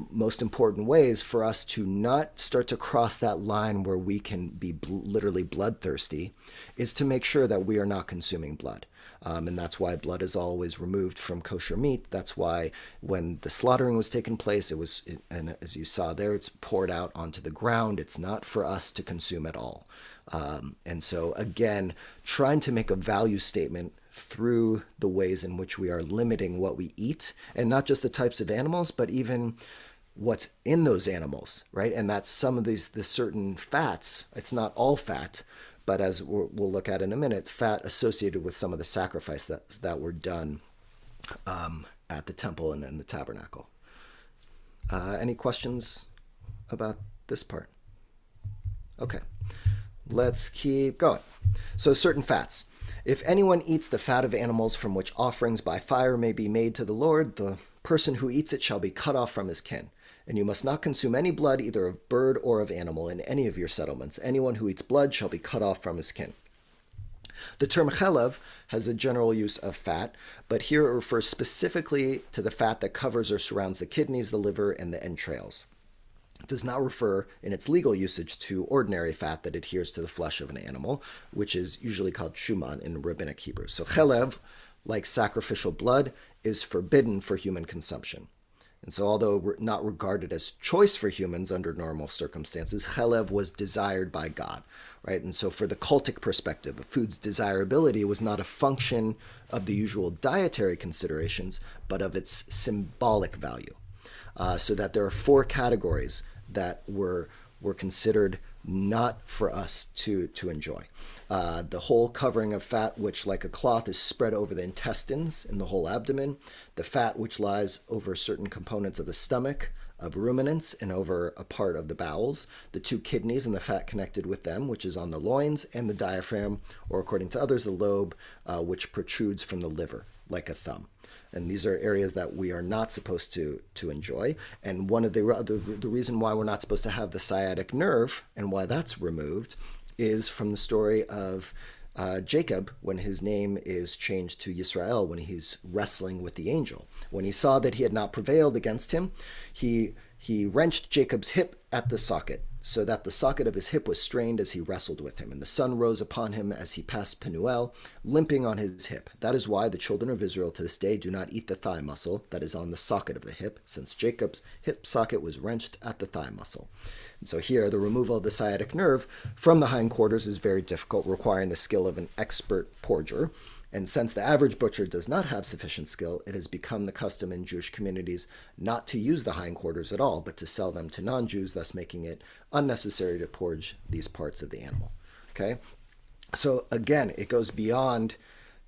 most important ways for us to not start to cross that line where we can be literally bloodthirsty is to make sure that we are not consuming blood. And that's why blood is always removed from kosher meat. That's why when the slaughtering was taking place, and as you saw there, it's poured out onto the ground. It's not for us to consume at all. And so again, trying to make a value statement through the ways in which we are limiting what we eat, and not just the types of animals, but even what's in those animals, right? And that's some of the certain fats. It's not all fat, but as we'll look at in a minute, fat associated with some of the sacrifices that were done at the temple and in the tabernacle. Any questions about this part? Okay, let's keep going. So certain fats. If anyone eats the fat of animals from which offerings by fire may be made to the Lord, the person who eats it shall be cut off from his kin. And you must not consume any blood, either of bird or of animal, in any of your settlements. Anyone who eats blood shall be cut off from his kin. The term chelev has a general use of fat, but here it refers specifically to the fat that covers or surrounds the kidneys, the liver, and the entrails. It does not refer in its legal usage to ordinary fat that adheres to the flesh of an animal, which is usually called shuman in rabbinic Hebrew. So chelev, like sacrificial blood, is forbidden for human consumption. And so although not regarded as choice for humans under normal circumstances, chelev was desired by God, right? And so for the cultic perspective, a food's desirability was not a function of the usual dietary considerations, but of its symbolic value. So that there are four categories that were considered not for us to enjoy. The whole covering of fat, which like a cloth is spread over the intestines and the whole abdomen, the fat which lies over certain components of the stomach, of ruminants, and over a part of the bowels, the two kidneys and the fat connected with them, which is on the loins, and the diaphragm, or according to others, the lobe, which protrudes from the liver, like a thumb. And these are areas that we are not supposed to enjoy. And one of the reason why we're not supposed to have the sciatic nerve and why that's removed is from the story of Jacob, when his name is changed to Yisrael, when he's wrestling with the angel. When he saw that he had not prevailed against him, he wrenched Jacob's hip at the socket, so that the socket of his hip was strained as he wrestled with him. And the sun rose upon him as he passed Penuel, limping on his hip. That is why the children of Israel to this day do not eat the thigh muscle that is on the socket of the hip, since Jacob's hip socket was wrenched at the thigh muscle. And so here, the removal of the sciatic nerve from the hindquarters is very difficult, requiring the skill of an expert porger. And since the average butcher does not have sufficient skill, it has become the custom in Jewish communities not to use the hindquarters at all, but to sell them to non-Jews, thus making it unnecessary to porge these parts of the animal. Okay? So again, it goes beyond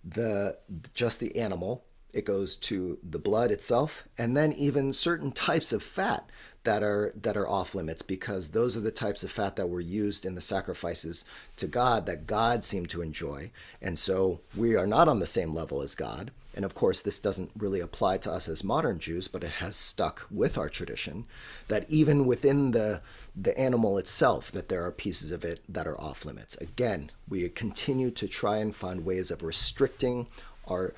the just the animal. It goes to the blood itself, and then even certain types of fat that are off limits, because those are the types of fat that were used in the sacrifices to God that God seemed to enjoy. And so we are not on the same level as God. And of course, this doesn't really apply to us as modern Jews, but it has stuck with our tradition that even within the animal itself, that there are pieces of it that are off limits. Again, we continue to try and find ways of restricting our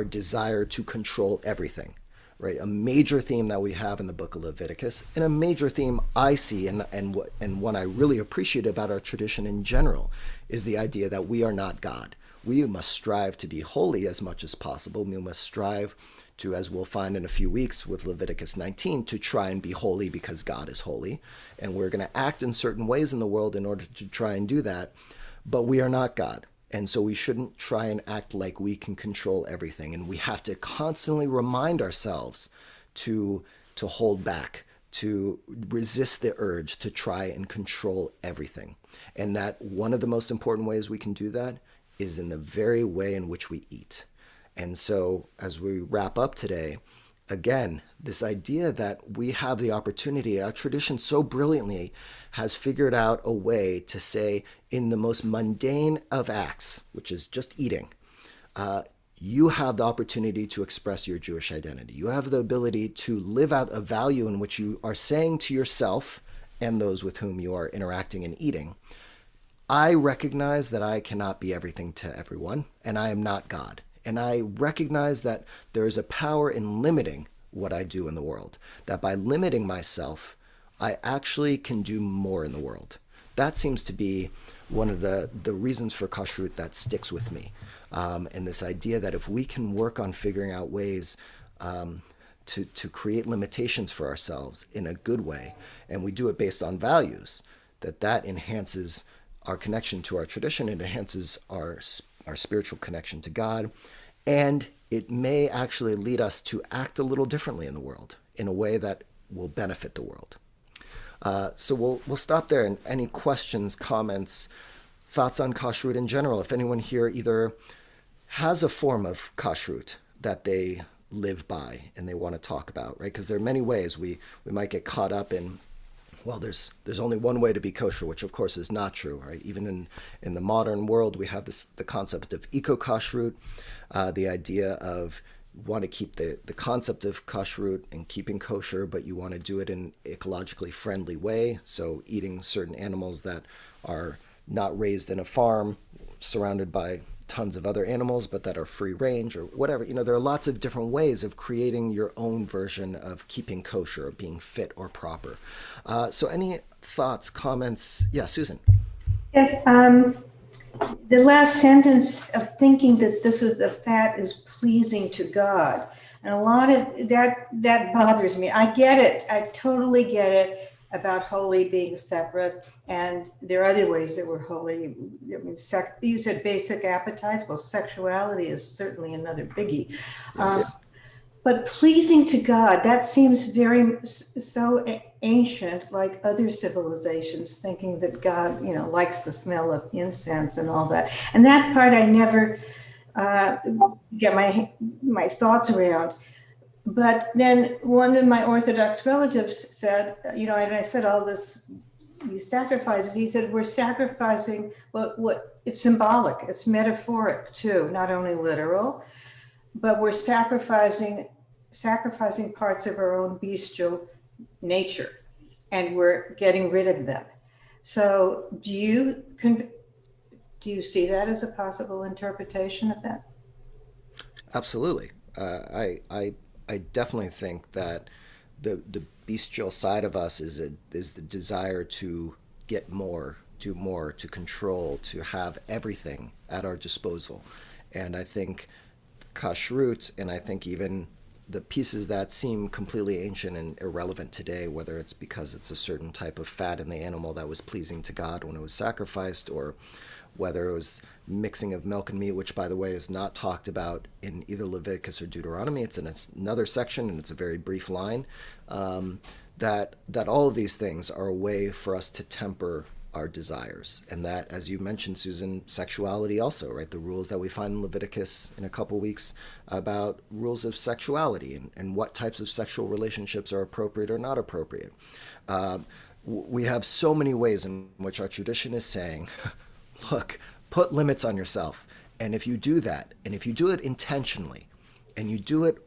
desire to control everything, right? A major theme that we have in the Book of Leviticus, and a major theme I see, and one I really appreciate about our tradition in general, is the idea that we are not God. We must strive to be holy as much as possible. We must strive to, as we'll find in a few weeks with Leviticus 19, to try and be holy because God is holy. And we're going to act in certain ways in the world in order to try and do that. But we are not God. And so we shouldn't try and act like we can control everything. And we have to constantly remind ourselves to hold back, to resist the urge to try and control everything. And that one of the most important ways we can do that is in the very way in which we eat. And so as we wrap up today, again, this idea that we have the opportunity, our tradition so brilliantly has figured out a way to say, in the most mundane of acts, which is just eating, you have the opportunity to express your Jewish identity. You have the ability to live out a value in which you are saying to yourself and those with whom you are interacting and eating, I recognize that I cannot be everything to everyone, and I am not God. And I recognize that there is a power in limiting what I do in the world, that by limiting myself, I actually can do more in the world. That seems to be one of the reasons for kashrut that sticks with me. And this idea that if we can work on figuring out ways to create limitations for ourselves in a good way, and we do it based on values, that enhances our connection to our tradition, it enhances our spiritual connection to God, and it may actually lead us to act a little differently in the world in a way that will benefit the world. So we'll stop there. And any questions, comments, thoughts on kashrut in general? If anyone here either has a form of kashrut that they live by and they want to talk about, right? Because there are many ways we might get caught up in, well, there's only one way to be kosher, which of course is not true, right? Even in the modern world, we have the concept of eco-kashrut, the idea of want to keep the concept of kashrut and keeping kosher, but you want to do it in an ecologically friendly way. So eating certain animals that are not raised in a farm surrounded by tons of other animals, but that are free range or whatever. There are lots of different ways of creating your own version of keeping kosher, or being fit or proper. So any thoughts, comments? Yeah, Susan. Yes, the last sentence of thinking that the fat is pleasing to God. And a lot of that bothers me. I get it. I totally get it about holy being separate. And there are other ways that we're holy. I mean, you said basic appetites. Well, sexuality is certainly another biggie. Yes. But pleasing to God, that seems so ancient, like other civilizations, thinking that God, likes the smell of incense and all that. And that part I never get my thoughts around. But then one of my Orthodox relatives said, and I said all these sacrifices, he said, we're sacrificing, what it's symbolic, it's metaphoric too, not only literal, but we're sacrificing parts of our own bestial nature, and we're getting rid of them. So do you see that as a possible interpretation of that? Absolutely. I definitely think that the bestial side of us is the desire to get more, do more, to control, to have everything at our disposal. And I think kashrut, and I think even the pieces that seem completely ancient and irrelevant today, whether it's because it's a certain type of fat in the animal that was pleasing to God when it was sacrificed, or whether it was mixing of milk and meat, which, by the way, is not talked about in either Leviticus or Deuteronomy. It's in another section, and it's a very brief line, that all of these things are a way for us to temper our desires. And that, as you mentioned, Susan, sexuality also, right? The rules that we find in Leviticus in a couple weeks about rules of sexuality and what types of sexual relationships are appropriate or not appropriate. We have so many ways in which our tradition is saying, look, put limits on yourself. And if you do that, and if you do it intentionally, and you do it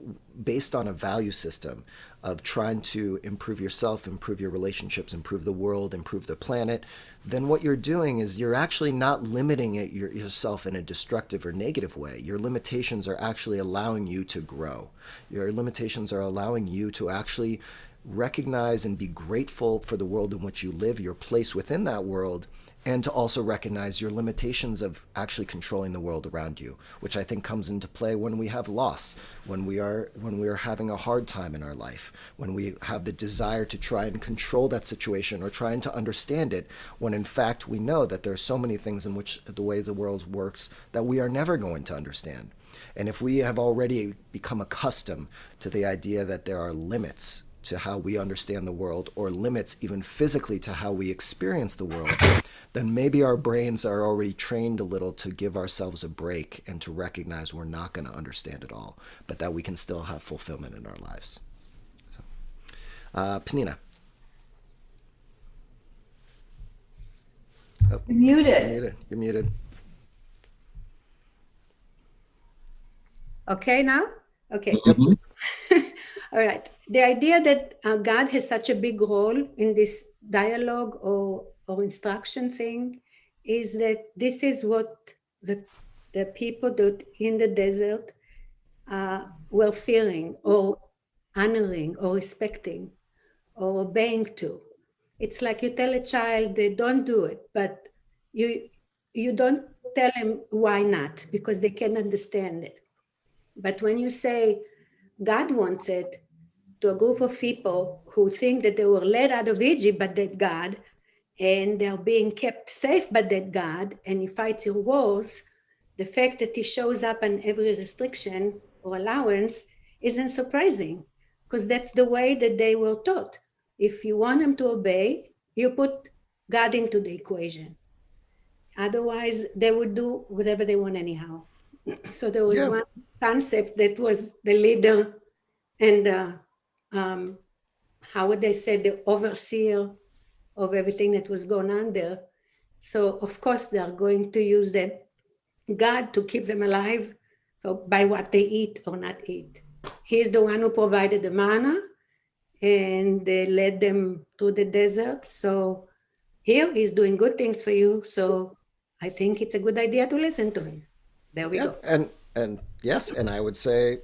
based on a value system of trying to improve yourself, improve your relationships, improve the world, improve the planet, then what you're doing is you're actually not limiting it yourself in a destructive or negative way. Your limitations are actually allowing you to grow. Your limitations are allowing you to actually recognize and be grateful for the world in which you live, your place within that world, and to also recognize your limitations of actually controlling the world around you, which I think comes into play when we have loss, when we are having a hard time in our life, when we have the desire to try and control that situation or trying to understand it, when in fact we know that there are so many things in which the way the world works that we are never going to understand. And if we have already become accustomed to the idea that there are limits to how we understand the world, or limits even physically to how we experience the world, then maybe our brains are already trained a little to give ourselves a break and to recognize we're not going to understand it all, but that we can still have fulfillment in our lives. So, Penina. Oh, You're muted. You're muted. You're muted. Okay now? Okay. Mhm. All right. The idea that God has such a big role in this dialogue or instruction thing is that this is what the people that in the desert were fearing or honoring or respecting or obeying to. It's like you tell a child they don't do it, but you don't tell them why not, because they can understand it. But when you say God wants it to a group of people who think that they were led out of Egypt, but that God, and they're being kept safe by that God, and he fights your wars, the fact that he shows up on every restriction or allowance isn't surprising, because that's the way that they were taught. If you want them to obey, you put God into the equation. Otherwise, they would do whatever they want anyhow. So there was one concept that was the leader and how would they say, the overseer of everything that was going on there. So of course they are going to use that God to keep them alive by what they eat or not eat. He's the one who provided the manna and they led them through the desert. So here he's doing good things for you. So I think it's a good idea to listen to him. There we go. And yes, and I would say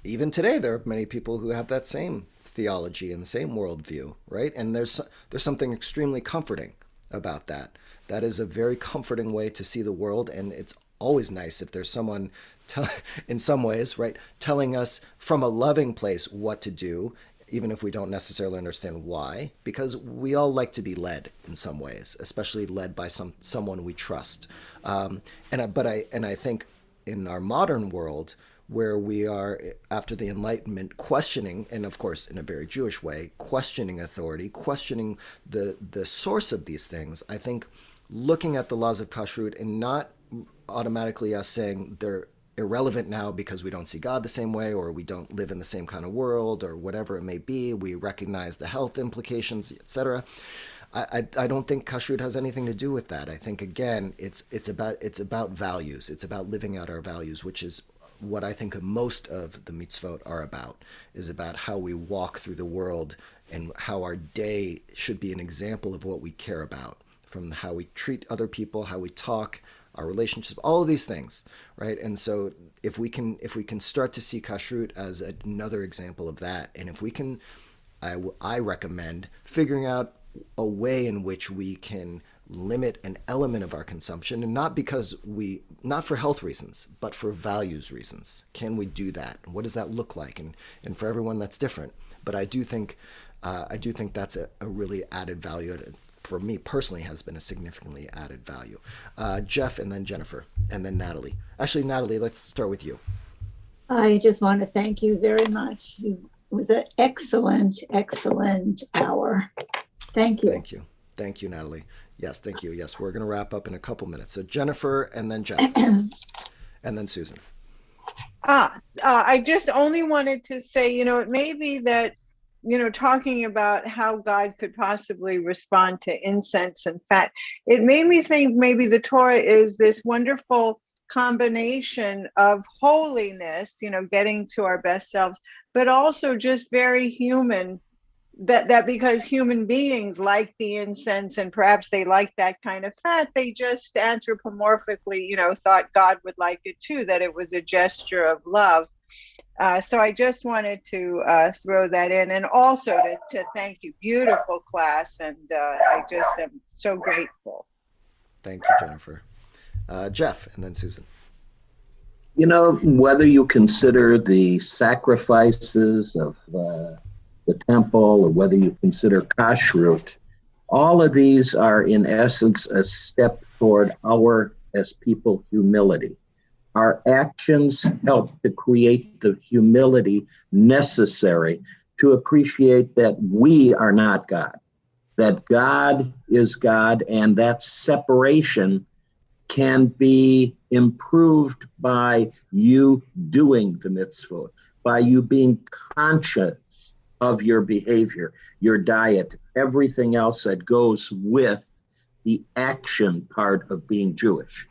even today there are many people who have that same theology and the same worldview, right? And there's something extremely comforting about that. That is a very comforting way to see the world, and it's always nice if there's someone in some ways, right, telling us from a loving place what to do, even if we don't necessarily understand why, because we all like to be led in some ways, especially led by someone we trust. But I think in our modern world, where we are, after the Enlightenment, questioning, and of course in a very Jewish way, questioning authority, questioning the source of these things, I think looking at the laws of kashrut and not automatically us saying they're irrelevant now because we don't see God the same way, or we don't live in the same kind of world, or whatever it may be, we recognize the health implications, etc. I don't think kashrut has anything to do with that. I think, again, it's about values. It's about living out our values, which is what I think most of the mitzvot are about, is about how we walk through the world and how our day should be an example of what we care about, from how we treat other people, how we talk, our relationships, all of these things, right? And so if we can start to see kashrut as another example of that, and if we can, I recommend figuring out a way in which we can limit an element of our consumption, and not for health reasons, but for values reasons. Can we do that? What does that look like? And for everyone that's different. But I do think that's a really added value. For me personally, has been a significantly added value. Jeff, and then Jennifer, and then Natalie. Actually, Natalie, let's start with you. I just want to thank you very much. It was an excellent hour. Thank you. Thank you, Natalie. Yes, thank you. Yes, we're going to wrap up in a couple minutes. So Jennifer and then Jeff and then Susan. I just only wanted to say, it may be that, talking about how God could possibly respond to incense and fat, it made me think maybe the Torah is this wonderful combination of holiness, getting to our best selves, but also just very human. That because human beings like the incense and perhaps they like that kind of fat, they just anthropomorphically, thought God would like it too, that it was a gesture of love. So I just wanted to throw that in, and also to thank you. Beautiful class, and I just am so grateful. Thank you, Jennifer. Jeff and then Susan. Whether you consider the sacrifices of the temple, or whether you consider kashrut, all of these are in essence a step toward our, as people, humility. Our actions help to create the humility necessary to appreciate that we are not God, that God is God, and that separation can be improved by you doing the mitzvot, by you being conscious of your behavior, your diet, everything else that goes with the action part of being Jewish.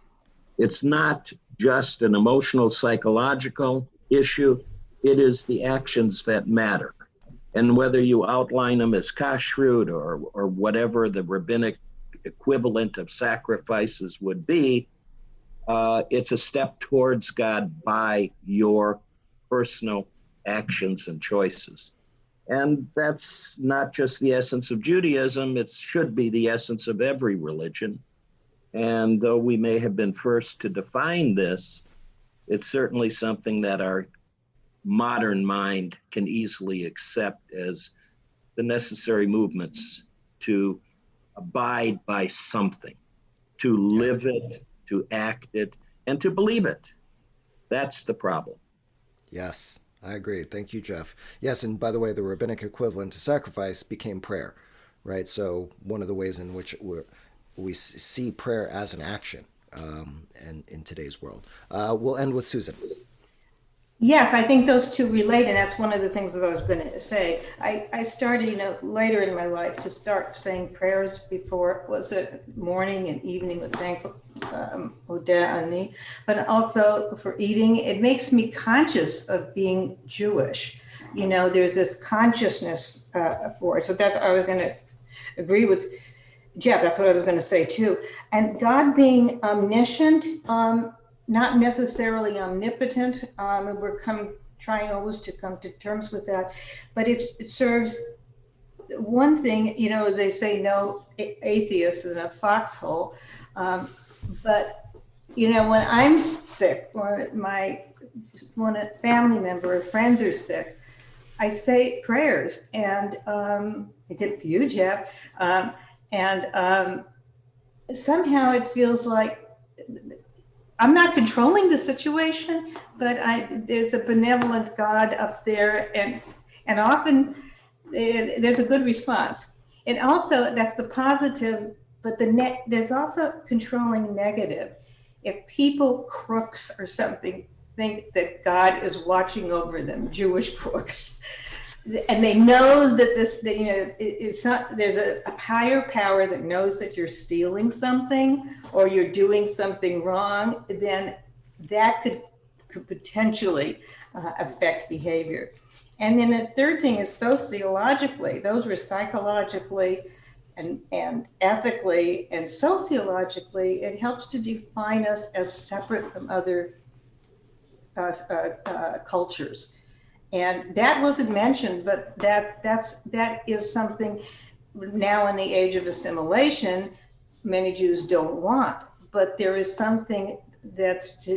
It's not just an emotional, psychological issue. It is the actions that matter. And whether you outline them as kashrut or whatever the rabbinic equivalent of sacrifices would be, it's a step towards God by your personal actions and choices. And that's not just the essence of Judaism, it should be the essence of every religion. And though we may have been first to define this, it's certainly something that our modern mind can easily accept as the necessary movements to abide by something, to live it, to act it, and to believe it. That's the problem. Yes, I agree. Thank you, Jeff. Yes, and by the way, the rabbinic equivalent to sacrifice became prayer, right? So one of the ways in which we see prayer as an action and in today's world. We'll end with Susan. Yes, I think those two relate, and that's one of the things that I was going to say. I started, later in my life to start saying prayers before, was it morning and evening with thankful, Odeh, but also for eating. It makes me conscious of being Jewish. There's this consciousness for it. So that's, I was going to agree with Jeff, that's what I was going to say too. And God being omniscient, not necessarily omnipotent. We're trying always to come to terms with that, but it serves one thing. They say no atheist in a foxhole, but when I'm sick or when a family member or friends are sick, I say prayers, and I did it for you, Jeff, and somehow it feels like I'm not controlling the situation, but there's a benevolent God up there, and often there's a good response. And also, that's the positive, but there's also controlling negative. If people, crooks or something, think that God is watching over them, Jewish crooks, and they know that it's not, there's a higher power that knows that you're stealing something or you're doing something wrong, then that could potentially affect behavior. And then the third thing is sociologically. Those were psychologically and ethically and sociologically. It helps to define us as separate from other cultures. And that wasn't mentioned, but that is something now in the age of assimilation, many Jews don't want. But there is something that's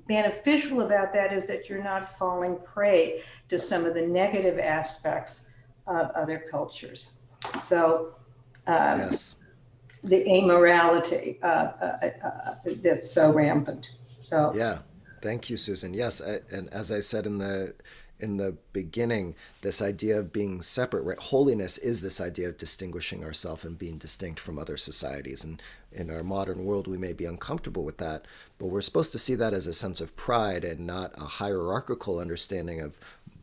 beneficial about that, is that you're not falling prey to some of the negative aspects of other cultures. So Yes. the amorality that's so rampant. So Yeah. Thank you, Susan. Yes, and as I said in in the beginning, this idea of being separate, right? Holiness is this idea of distinguishing ourselves and being distinct from other societies. And in our modern world, we may be uncomfortable with that, but we're supposed to see that as a sense of pride and not a hierarchical understanding of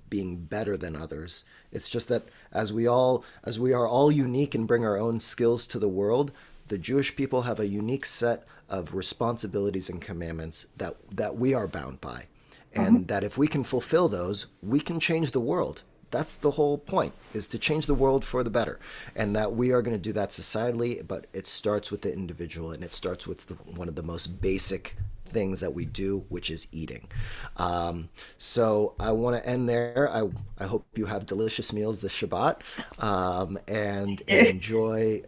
being better than others. It's just that as we are all unique and bring our own skills to the world, the Jewish people have a unique set of responsibilities and commandments that we are bound by. And that if we can fulfill those, we can change the world. That's the whole point, is to change the world for the better. And that we are going to do that societally, but it starts with the individual, and it starts with one of the most basic things that we do, which is eating. So I want to end there. I hope you have delicious meals this Shabbat, and enjoy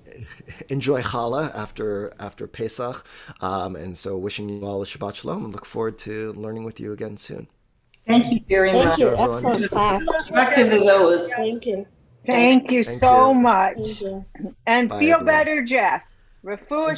challah after Pesach. And so wishing you all a Shabbat Shalom, and look forward to learning with you again soon. Thank you very much. Thank you. everyone. Excellent class. Productive as always. Thank you. Thank you Thank so you. much. Thank you. And Bye, feel everyone. better, Jeff. Refuah